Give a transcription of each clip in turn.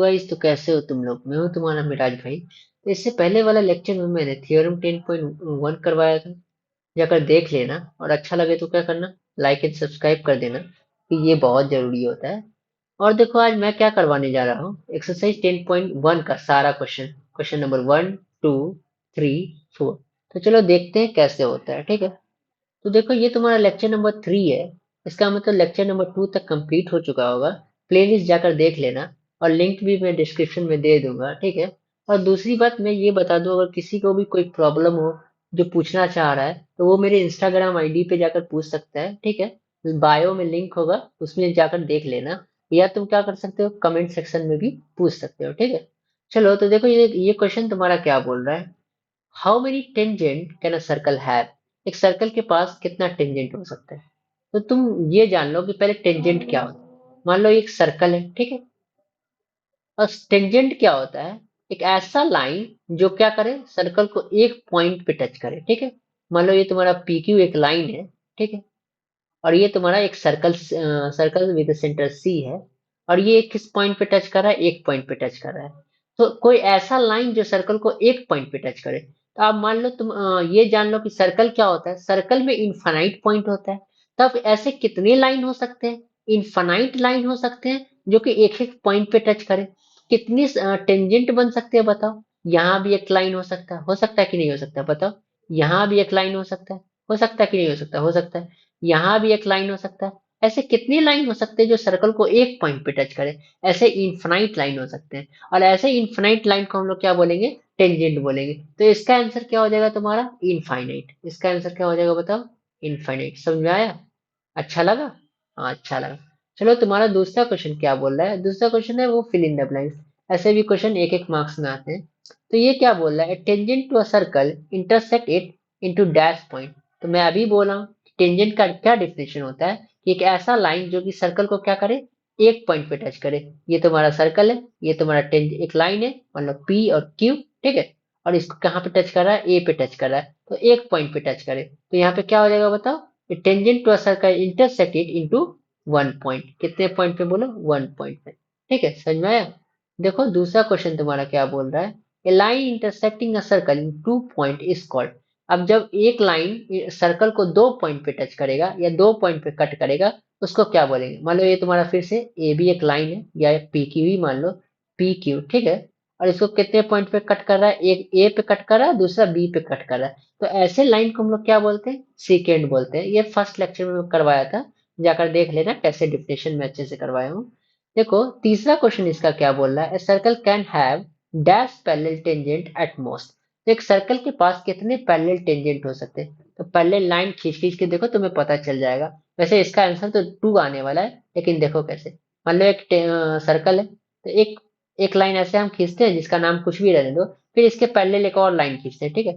Guys, तो कैसे हो तुम लोग। मैं हूं तुम्हारा मिराज भाई। तो इससे पहले वाला लेक्चर में मैंने थ्योरम 10.1 करवाया था। जाकर देख लेना, और अच्छा लगे तो क्या करना, लाइक एंड सब्सक्राइब कर देना, कि ये बहुत जरूरी होता है। और देखो, आज मैं क्या करवाने जा रहा हूँ, एक्सरसाइज 10.1 का सारा क्वेश्चन, क्वेश्चन नंबर 1, 2, 3, 4। तो चलो देखते हैं कैसे होता है, ठीक है। तो देखो, ये तुम्हारा लेक्चर नंबर 3 है। इसका मतलब लेक्चर नंबर 2 तक कंप्लीट हो चुका होगा। प्लेलिस्ट जाकर देख लेना, और लिंक भी मैं डिस्क्रिप्शन में दे दूंगा, ठीक है। और दूसरी बात मैं ये बता दूं, अगर किसी को भी कोई प्रॉब्लम हो, जो पूछना चाह रहा है, तो वो मेरे इंस्टाग्राम आईडी पे जाकर पूछ सकता है, ठीक है। बायो में लिंक होगा, उसमें जाकर देख लेना। या तुम क्या कर सकते हो, कमेंट सेक्शन में भी पूछ सकते हो, ठीक है। चलो, तो देखो, ये क्वेश्चन तुम्हारा क्या बोल रहा है। How many tangent can a circle have. एक सर्कल के पास कितना टेंजेंट हो सकता है। तो तुम ये जान लो कि पहले टेंजेंट क्या होता है। मान लो एक सर्कल है, ठीक है। और टेंजेंट क्या होता है, एक ऐसा लाइन जो क्या करे, सर्कल को एक पॉइंट पे टच करे, ठीक है। मान लो ये तुम्हारा पी क्यू एक लाइन है, ठीक है। और ये तुम्हारा एक सर्कल विद सेंटर सी है। और ये किस पॉइंट पे टच कर रहा है, एक पॉइंट पे टच कर रहा है। तो कोई ऐसा लाइन जो सर्कल को एक पॉइंट पे टच करे। तो आप मान लो, तुम ये जान लो कि सर्कल क्या होता है, सर्कल में इनफाइनाइट पॉइंट होता है। तब ऐसे कितने लाइन हो सकते हैं, इनफाइनाइट लाइन हो सकते हैं, जो कि एक एक पॉइंट पे टच करे। कितनी टेंजेंट बन सकते हैं बताओ। यहाँ भी एक लाइन हो सकता है कि नहीं हो सकता, बताओ। यहाँ भी एक लाइन हो सकता है कि नहीं हो सकता, हो सकता है। यहाँ भी एक लाइन हो सकता है। ऐसे कितनी लाइन हो सकते हैं जो सर्कल को एक पॉइंट पे टच करे। ऐसे इनफिनाइट लाइन हो सकते हैं। और ऐसे इनफिनाइट लाइन को हम लोग क्या बोलेंगे, टेंजेंट बोलेंगे। तो इसका आंसर क्या हो जाएगा तुम्हारा, इनफाइनाइट। इसका आंसर क्या हो जाएगा बताओ, इनफाइनाइट। समझ में आया, अच्छा लगा। हाँ, अच्छा लगा। चलो, तुम्हारा दूसरा क्वेश्चन क्या बोल रहा है। दूसरा क्वेश्चन है वो फिल इन द ब्लैंक्स। ऐसे भी क्वेश्चन एक एक मार्क्स में आते हैं। तो ये क्या बोल रहा है, tangent to a circle intersect it into dash point. तो मैं अभी बोला हूँ, टेंजेंट का क्या डिफिनेशन होता है, कि एक ऐसा लाइन जो कि सर्कल को क्या करे, एक पॉइंट पे टच करे। ये तुम्हारा सर्कल है, ये तुम्हारा टेंज एक लाइन है, मतलब पी और क्यू, ठीक है। और इसको कहाँ पे टच कर रहा है, ए पे टच कर रहा है, तो एक पॉइंट पे टच करे। तो यहाँ पे क्या हो जाएगा बताओ, tangent to a circle intersect it into one point. कितने पॉइंट पे बोलो, वन पॉइंट पे, ठीक है। समझ में आया। देखो, दूसरा क्वेश्चन तुम्हारा क्या बोल रहा है, a line intersecting a circle in two point is called. अब जब एक लाइन सर्कल को दो पॉइंट पे टच करेगा या दो पॉइंट पे कट करेगा, उसको क्या बोलेंगे। मान लो ये तुम्हारा फिर से ए भी एक लाइन है, या पी क्यू ही मान लो, पी क्यू, ठीक है। और इसको कितने पॉइंट पे कट कर रहा है, एक ए पे कट कर रहा है, दूसरा बी पे कट कर रहा है। तो ऐसे लाइन को हम लोग क्या बोलते हैं, सीकेंड बोलते हैं। ये फर्स्ट लेक्चर में करवाया था, जाकर देख लेना, कैसे डिफिनेशन में अच्छे से करवाया हूँ। देखो, तीसरा क्वेश्चन इसका क्या बोल रहा है, circle can have dash parallel tangent at most. तो एक सर्कल के पास कितने पैरेलल टेंजेंट हो सकते हैं। तो पैरेलल लाइन खींच खींच के देखो, तुम्हें पता चल जाएगा। वैसे इसका आंसर तो 2 आने वाला है, लेकिन देखो कैसे। मान लो एक सर्कल है, तो एक एक लाइन ऐसे हम खींचते हैं, जिसका नाम कुछ भी रहने दो। फिर इसके पैरेलल एक और लाइन खींचते हैं, ठीक है।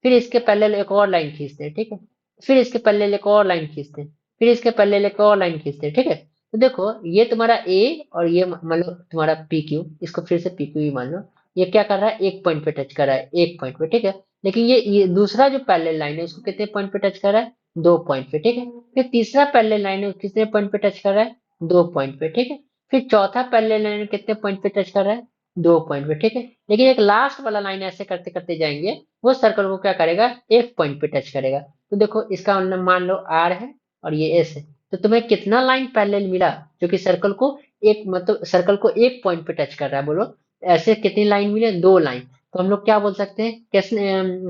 फिर इसके पैरेलल एक और लाइन खींचते हैं, ठीक है। फिर इसके पैरेलल एक और लाइन खींचते हैं। फिर इसके पैरेलल एक और लाइन खींचते हैं, ठीक है। तो देखो, ये तुम्हारा ए, और ये मान लो तुम्हारा पी क्यू, इसको फिर से पी क्यू ही मान लो। ये क्या कर रहा है, एक पॉइंट पे टच कर रहा है, एक पॉइंट पे, ठीक है। लेकिन ये दूसरा जो पैरेलल लाइन है, उसको कितने पॉइंट पे टच कर रहा है, दो पॉइंट पे, ठीक है। फिर तीसरा पैरेलल लाइन है, कितने पॉइंट पे टच कर रहा है, दो पॉइंट पे, ठीक है। फिर चौथा पैरेलल लाइन कितने पॉइंट पे टच कर रहा है, दो पॉइंट पे, ठीक है। लेकिन एक लास्ट वाला लाइन ऐसे करते करते जाएंगे, वो सर्कल को क्या करेगा, एक पॉइंट पे टच करेगा। तो देखो, इसका मतलब मान लो आर है, और ये एस है। तो तुम्हें कितना लाइन पैरेलल मिला, जो कि सर्कल को एक, मतलब सर्कल को एक पॉइंट पे टच कर रहा है, बोलो। ऐसे कितनी लाइन मिले, दो लाइन। तो हम लोग क्या बोल सकते हैं, कैसे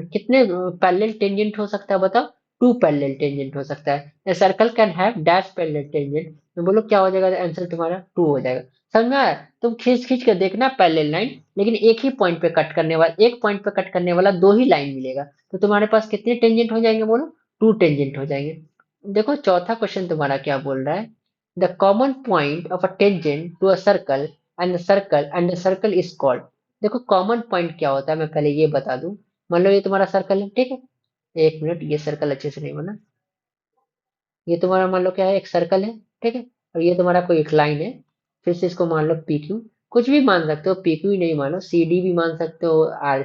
कितने पैरेलल टेंजेंट हो सकता है बताओ, टू पैरेलल टेंजेंट हो सकता है। Circle can have dash parallel tangent. तो बोलो क्या हो जाएगा, आंसर तुम्हारा टू हो जाएगा। समझ में आया। तुम खींच खींच के देखना पैरेलल लाइन, लेकिन एक ही पॉइंट पे कट करने वाला, एक पॉइंट पे कट करने वाला दो ही लाइन मिलेगा। तो तुम्हारे पास कितने टेंजेंट हो जाएंगे, बोलो, टू टेंजेंट हो जाएंगे। देखो, चौथा क्वेश्चन तुम्हारा क्या बोल रहा है, the common point of a tangent to a circle and the circle is called. देखो, कॉमन पॉइंट क्या होता है, मैं पहले ये बता दूं। मान लो ये तुम्हारा सर्कल है, ठीक है। एक मिनट, ये सर्कल अच्छे से नहीं बना। ये तुम्हारा मान लो क्या है, एक सर्कल है, ठीक है। और ये तुम्हारा कोई एक लाइन है। फिर से इसको मान लो पी क्यू। कुछ भी मान सकते हो, पी क्यू ही नहीं मानो, सी डी भी मान सकते हो, आर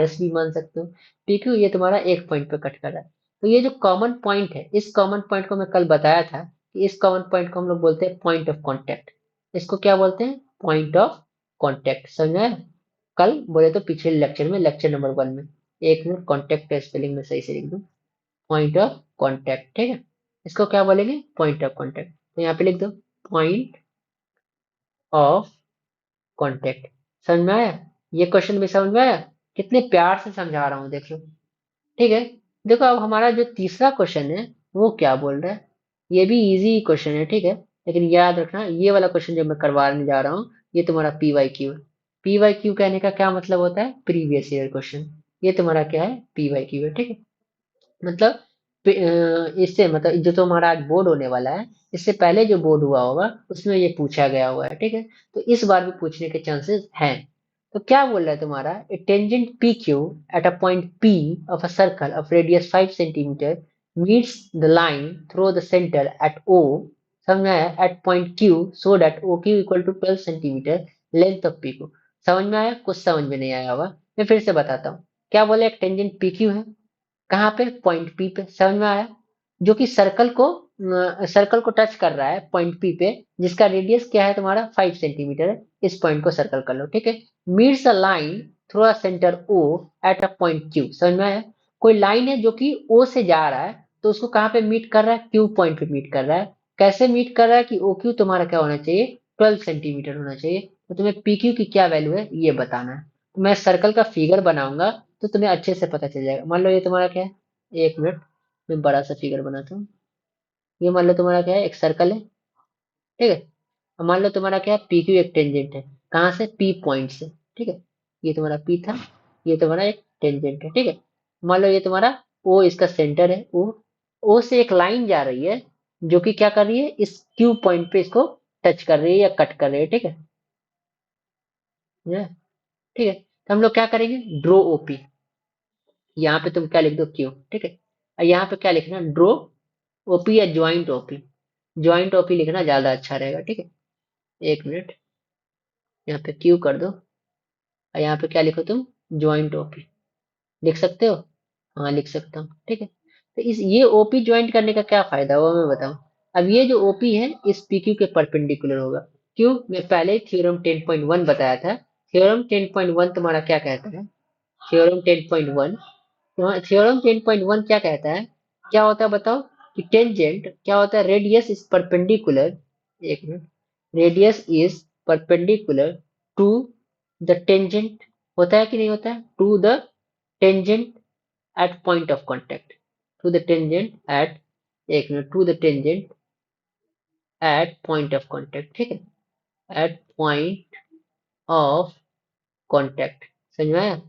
एस भी मान सकते हो। पी क्यू ये तुम्हारा एक पॉइंट पे कट कर रहा है। तो ये जो कॉमन पॉइंट है, इस कॉमन पॉइंट को मैं कल बताया था, कि इस कॉमन पॉइंट को हम लोग बोलते हैं पॉइंट ऑफ कॉन्टेक्ट। इसको क्या बोलते हैं, पॉइंट ऑफ कॉन्टेक्ट, समझ में आया? कल बोले तो पिछले लेक्चर में, लेक्चर नंबर 1 में। एक मिनट, कॉन्टेक्ट का स्पेलिंग में सही से लिख दूं, पॉइंट ऑफ कॉन्टेक्ट, ठीक है। इसको क्या बोलेंगे? Point of contact. तो यहाँ पे लिख दो पॉइंट ऑफ कॉन्टेक्ट। समझ में आया? ये क्वेश्चन भी समझ में आया? कितने प्यार से समझा रहा हूँ, देख लो। ठीक है। देखो अब हमारा जो तीसरा क्वेश्चन है वो क्या बोल रहा है। ये भी इजी क्वेश्चन है, ठीक है। लेकिन याद रखना, ये वाला क्वेश्चन जो मैं करवाने जा रहा हूँ, ये तुम्हारा PYQ है। PYQ कहने का क्या मतलब होता है? Previous year question. ये तुम्हारा क्या है? PYQ है, ठीक है। मतलब इससे मतलब जो तो हमारा आज बोर्ड होने वाला है, इससे पहले जो बोर्ड हुआ होगा उसमें ये पूछा गया हुआ है, ठीक है। तो इस बार भी पूछने के चांसेस हैं। तो क्या बोल रहा है तुम्हारा? A tangent PQ at a point P of a circle of radius 5 centimetre meets the line through the centre at O, समझ में आया? At point Q so that OQ equal to 12 centimetre length of PQ। समझ में आया? कुछ समझ में नहीं आया होगा, मैं फिर से बताता हूँ। क्या बोले? एक टेंजेंट PQ है, कहाँ पे? पॉइंट पी पे, समझ में आया? जो कि सर्कल को टच कर रहा है पॉइंट पी पे, जिसका रेडियस क्या है तुम्हारा? 5 सेंटीमीटर है। इस पॉइंट को सर्कल कर लो, ठीक है। Meets a line through a centre O eight a point Q, समझ में आया? कोई लाइन है जो कि O से जा रहा है, तो उसको कहाँ पे मीट कर रहा है? Q पॉइंट पे मीट कर रहा है। कैसे मीट कर रहा है? कि OQ तुम्हारा क्या होना चाहिए? 12 सेंटीमीटर होना चाहिए। तो तुम्हें PQ की क्या वैल्यू है ये बताना है। तो मैं सर्कल का फिगर बनाऊंगा तो तुम्हें अच्छे से पता चल जाएगा। मान लो ये तुम्हारा क्या है, एक मिनट, मैं बड़ा सा फिगर बनाता हूँ। ये मान लो तुम्हारा क्या है? एक सर्कल है, ठीक है। अब मान लो तुम्हारा क्या है? PQ एक टेंजेंट है, कहाँ से? P पॉइंट से, ठीक है। ये तुम्हारा P था, ये तुम्हारा एक टेंजेंट है, ठीक है। मान लो ये तुम्हारा O इसका सेंटर है, O से एक लाइन जा रही है जो कि क्या कर रही है? इस Q पॉइंट पे इसको टच कर रही है या कट कर रही है, ठीक है। ठीक है, तो हम लोग क्या करेंगे? Draw OP। यहाँ पे तुम क्या लिख दो? Q, ठीक है। और यहाँ पे क्या लिखना? ड्रो OP या ज्वाइंट OP। ज्वाइंट OP लिखना ज्यादा अच्छा रहेगा, ठीक है। एक मिनट, यहाँ पे Q कर दो और यहाँ पे क्या लिखो तुम? Joint OP। लिख सकते हो? हाँ लिख सकता हूँ, ठीक है। तो इस ये OP ज्वाइंट करने का क्या फायदा हुआ मैं बताऊँ। अब ये जो OP है इस PQ के परपेंडिकुलर होगा। क्यों? मैं पहले ही थ्योरम 10.1 बताया था। थ्योरम 10.1 तुम्हारा क्या कहता है? थ्योरम 10.1, थ्योरम 10.1 क्या कहता है? क्या होता है बताओ? कि टेंजेंट क्या होता है? रेडियस इज परपेंडिकुलर, एक minute, radius is perpendicular to the tangent, होता है कि नहीं होता है? To the tangent at point of contact, to the tangent at, एक minute, to the tangent at point of contact, ठीक है। एट पॉइंट ऑफ कांटेक्ट, समझ में आया?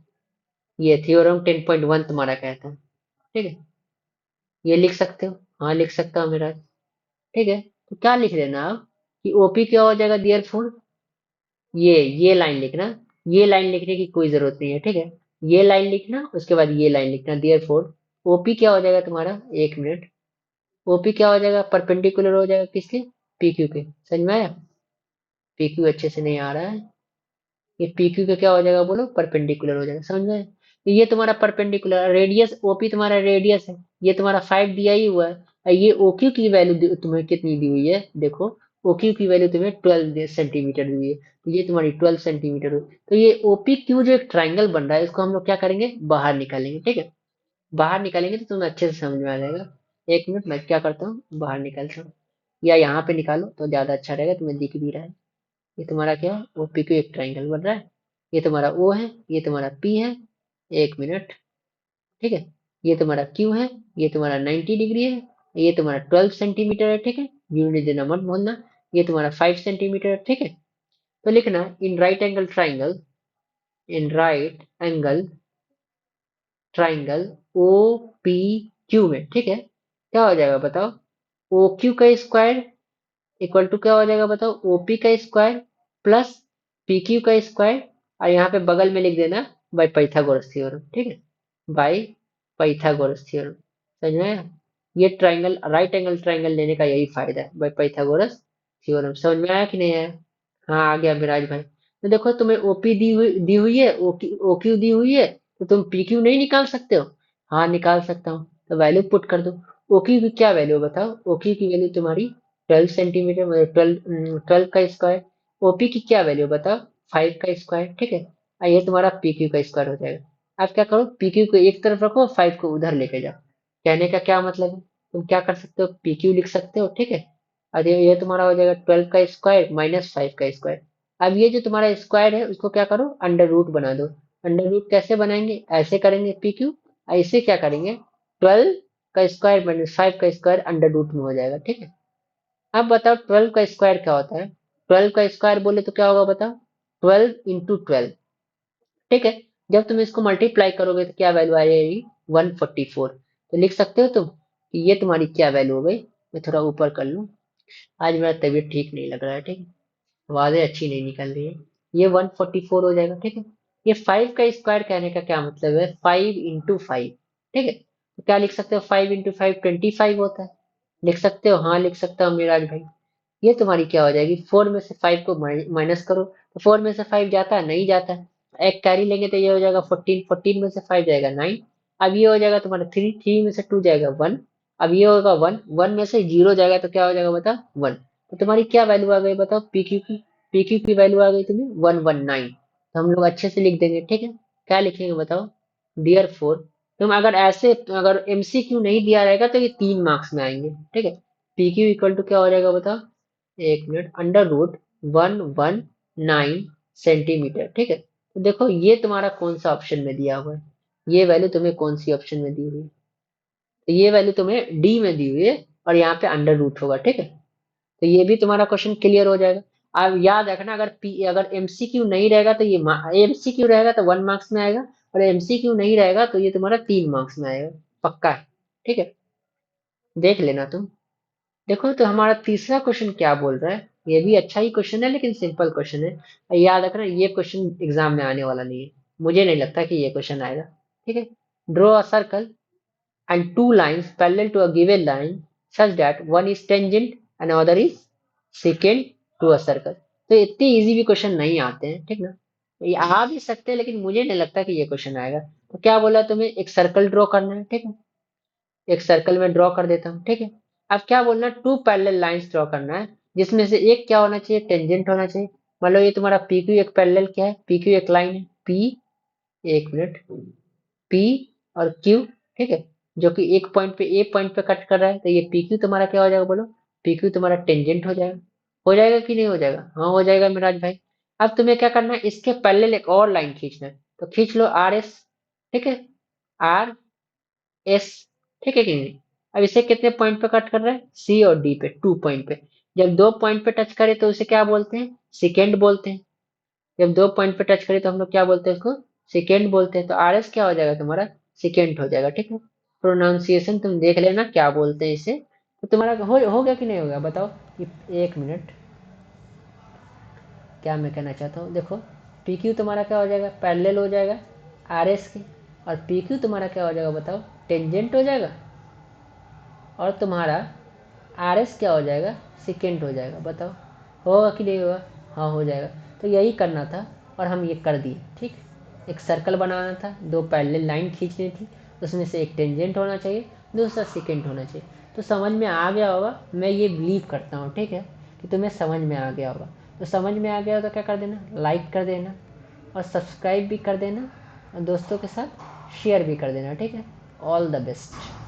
ये थ्योरम 10.1 तुम्हारा कहता है, ठीक है। ये लिख सकते हो? हाँ लिख सकता हूँ मेरा, ठीक है। तो क्या लिख देना आप? कि OP क्या हो जाएगा डियर फोर? ये लाइन लिखना। ये लाइन लिखने की कोई जरूरत नहीं है, ठीक है। ये लाइन लिखना, उसके बाद ये लाइन लिखना, डियर फोर OP क्या हो जाएगा तुम्हारा? एक मिनट, OP क्या हो जाएगा? परपेंडिकुलर हो जाएगा किसके? PQ के, समझ में आया? PQ अच्छे से नहीं आ रहा है। ये PQ का क्या हो जाएगा बोलो? परपेंडिकुलर हो जाएगा, समझ में आया? तो ये तुम्हारा परपेंडिकुलर रेडियस, OP तुम्हारा रेडियस है, ये तुम्हारा 5 दिया ही हुआ है। और ये OQ की वैल्यू तुम्हें कितनी दी हुई है? देखो, OQ की वैल्यू तुम्हें 12 सेंटीमीटर दी हुई है, तो ये तुम्हारी 12 सेंटीमीटर हुई। तो ये OPQ जो एक ट्राइंगल बन रहा है, इसको हम लोग क्या करेंगे? बाहर निकालेंगे, ठीक है। बाहर निकालेंगे तो तुम्हें अच्छे से समझ में आ जाएगा। एक मिनट, मैं क्या करता हूँ, बाहर निकालता हूँ, या यहाँ पे निकालो तो ज्यादा अच्छा रहेगा, तुम्हें दिख भी रहा है। ये तुम्हारा क्या है? OPQ एक ट्राइंगल बन रहा है। ये तुम्हारा O है, ये तुम्हारा P है, एक मिनट, ठीक है। ये तुम्हारा Q है, ये तुम्हारा 90 डिग्री है, ये तुम्हारा 12 सेंटीमीटर है, ठीक है। यूनिट देना मत भूलना। ये तुम्हारा 5 सेंटीमीटर है, ठीक है। तो लिखना in right angle triangle, in right angle triangle OPQ में, ठीक है, क्या हो जाएगा बताओ? OQ का स्क्वायर इक्वल टू क्या हो जाएगा बताओ? OP का स्क्वायर प्लस PQ का स्क्वायर, और यहाँ पे बगल में लिख देना बाय पाइथागोरस थ्योरम, ठीक है। बाय पाइथागोरस थ्योरम, समझ में आया? ये ट्राइंगल, राइट एंगल ट्राइंगल लेने का यही फायदा है, बाय पाइथागोरस थ्योरम। समझ में आया कि नहीं आया? हाँ आ गया विराज भाई। तो देखो तुम्हें OP दी हुई है, OQ दी हुई है, तो तुम PQ नहीं निकाल सकते हो? हाँ निकाल सकता हूँ, तो वैल्यू पुट कर दो। OQ की क्या वैल्यू बताओ? OQ की वैल्यू तुम्हारी 12 सेंटीमीटर, मतलब 12 का स्क्वायर। OP की क्या वैल्यू बताओ? 5 का स्क्वायर, ठीक है। और ये तुम्हारा पी क्यू का स्क्वायर हो जाएगा। आप क्या करो, पी क्यू को एक तरफ रखो, 5 को उधर लेके जाओ। कहने का क्या मतलब है, तुम क्या कर सकते हो, पी क्यू लिख सकते हो, ठीक है। और ये तुम्हारा हो जाएगा 12 का स्क्वायर माइनस 5 का स्क्वायर। अब ये जो तुम्हारा स्क्वायर है उसको क्या करो, अंडर रूट बना दो। अंडर रूट कैसे बनाएंगे, ऐसे करेंगे पी क्यू, ऐसे क्या करेंगे, 12 का स्क्वायर माइनस 5 का स्क्वायर अंडर रूट में हो जाएगा, ठीक है। अब बताओ 12 का स्क्वायर क्या होता है, 12 का स्क्वायर बोले तो क्या होगा बताओ, 12 × 12, ठीक है। जब तुम इसको मल्टीप्लाई करोगे तो क्या वैल्यू आ जाएगी, 144। तो लिख सकते हो तुम कि ये तुम्हारी क्या वैल्यू हो गई। मैं थोड़ा ऊपर कर लूँ, आज मेरा तबीयत ठीक नहीं लग रहा है, ठीक है, आवाजें अच्छी नहीं निकल रही है। ये 144 हो जाएगा, ठीक है। ये 5 का स्क्वायर कहने का क्या मतलब है, 5 × 5, ठीक है। तो क्या लिख सकते हो, 5 × 5 25 होता है। लिख सकते हो, हाँ लिख सकता हूँ मेराज भाई। ये तुम्हारी क्या हो जाएगी, 4 में से 5 को माइनस करो, तो 4 में से 5 जाता है, नहीं जाता है। एक कैरी लेंगे तो ये हो जाएगा 14, 14 में से 5 जाएगा 9। अब ये हो जाएगा तुम्हारा 3, 3 में से 2 जाएगा 1। अब ये होगा 1, 1 में से 0 जाएगा तो क्या हो जाएगा बताओ, 1। तो तुम्हारी क्या वैल्यू आ गई बताओ, पी क्यू की, पी क्यू की वैल्यू आ गई तुम्हें 119। तो हम लोग अच्छे से लिख देंगे, ठीक है। क्या लिखेंगे बताओ, डियर फोर। तुम अगर ऐसे, अगर एमसीक्यू नहीं दिया रहेगा तो ये 3 मार्क्स में आएंगे, ठीक है। पी क्यू इक्वल टू क्या हो जाएगा बताओ, एक मिनट, अंडर रूट 119 सेंटीमीटर, ठीक है। तो देखो ये तुम्हारा कौन सा ऑप्शन में दिया हुआ है, ये वैल्यू तुम्हें कौन सी ऑप्शन में दी हुई है, तो ये वैल्यू तुम्हें डी में दी हुई है, और यहाँ पे अंडर रूट होगा, ठीक है। तो ये भी तुम्हारा क्वेश्चन क्लियर हो जाएगा। अब याद रखना, अगर एमसीक्यू नहीं रहेगा तो ये एमसीक्यू रहेगा तो 1 मार्क्स में आएगा, और एमसीक्यू नहीं रहेगा तो ये तुम्हारा 3 मार्क्स में आएगा, पक्का है, ठीक है। देख लेना तुम। देखो तो हमारा तीसरा क्वेश्चन क्या बोल रहा है, ये भी अच्छा ही क्वेश्चन है लेकिन सिंपल क्वेश्चन है, याद रखना ये क्वेश्चन एग्जाम में आने वाला नहीं है। मुझे नहीं लगता कि ये क्वेश्चन आएगा, ठीक है। Draw a circle and two lines parallel to a given line such that one is tangent and another is secant to a circle। तो इतने इजी भी क्वेश्चन नहीं आते हैं, ठीक ना। ये आ भी सकते हैं लेकिन मुझे नहीं लगता कि ये क्वेश्चन आएगा। तो क्या बोला तुम्हें, एक सर्कल ड्रॉ करना है, ठीक है। एक सर्कल में ड्रॉ कर देता हूँ, ठीक है। अब क्या बोलना, टू पैरेलल लाइंस ड्रॉ करना है, जिसमें से एक क्या होना चाहिए, टेंजेंट होना चाहिए। मान लो ये तुम्हारा पी क्यू एक पैरेलल क्या है, पी क्यू एक लाइन है, पी, एक मिनट, पी और क्यू, ठीक है, जो कि एक पॉइंट पे, ए पॉइंट पे कट कर रहा है, तो ये पी क्यू तुम्हारा क्या हो जाएगा बोलो, पी क्यू तुम्हारा टेंजेंट हो जाएगा। हो जाएगा कि नहीं हो जाएगा, हाँ हो जाएगा मिराज भाई। अब तुम्हें क्या करना है, इसके पैरेलल एक और लाइन खींचना है, तो खींच लो आर एस, ठीक है, आर एस, ठीक है कि नहीं। अब इसे कितने पॉइंट पे कट कर रहा है, सी और डी पे, 2 पॉइंट पे। जब 2 पॉइंट पे टच करे तो उसे क्या बोलते हैं, सेकेंड बोलते हैं। जब 2 पॉइंट पे टच करे तो हम लोग क्या बोलते हैं उसको, सेकेंड बोलते हैं। तो आर एस क्या हो जाएगा तुम्हारा, सेकेंड हो जाएगा, ठीक है। प्रोनाउंसिएशन तुम देख लेना क्या बोलते हैं इसे। तो तुम्हारा हो गया कि नहीं होगा बताओ। एक मिनट, क्या मैं कहना चाहता हूँ, देखो पी क्यू तुम्हारा क्या हो जाएगा, पैरेलल हो जाएगा आर एस के, और पी क्यू तुम्हारा क्या हो जाएगा बताओ, टेंजेंट हो जाएगा, और तुम्हारा आर एस क्या हो जाएगा, सेकेंड हो जाएगा। बताओ होगा कि नहीं होगा, हाँ हो जाएगा। तो यही करना था और हम ये कर दिए, ठीक। एक सर्कल बनाना था, दो पैरेलल लाइन खींचनी थी, उसमें से एक टेंजेंट होना चाहिए, दूसरा सेकेंड होना चाहिए। तो समझ में आ गया होगा, मैं ये बिलीव करता हूँ, ठीक है, कि तुम्हें समझ में आ गया होगा। तो समझ में आ गया हो तो क्या कर देना, लाइक कर देना, और सब्सक्राइब भी कर देना, और दोस्तों के साथ शेयर भी कर देना, ठीक है। All the best.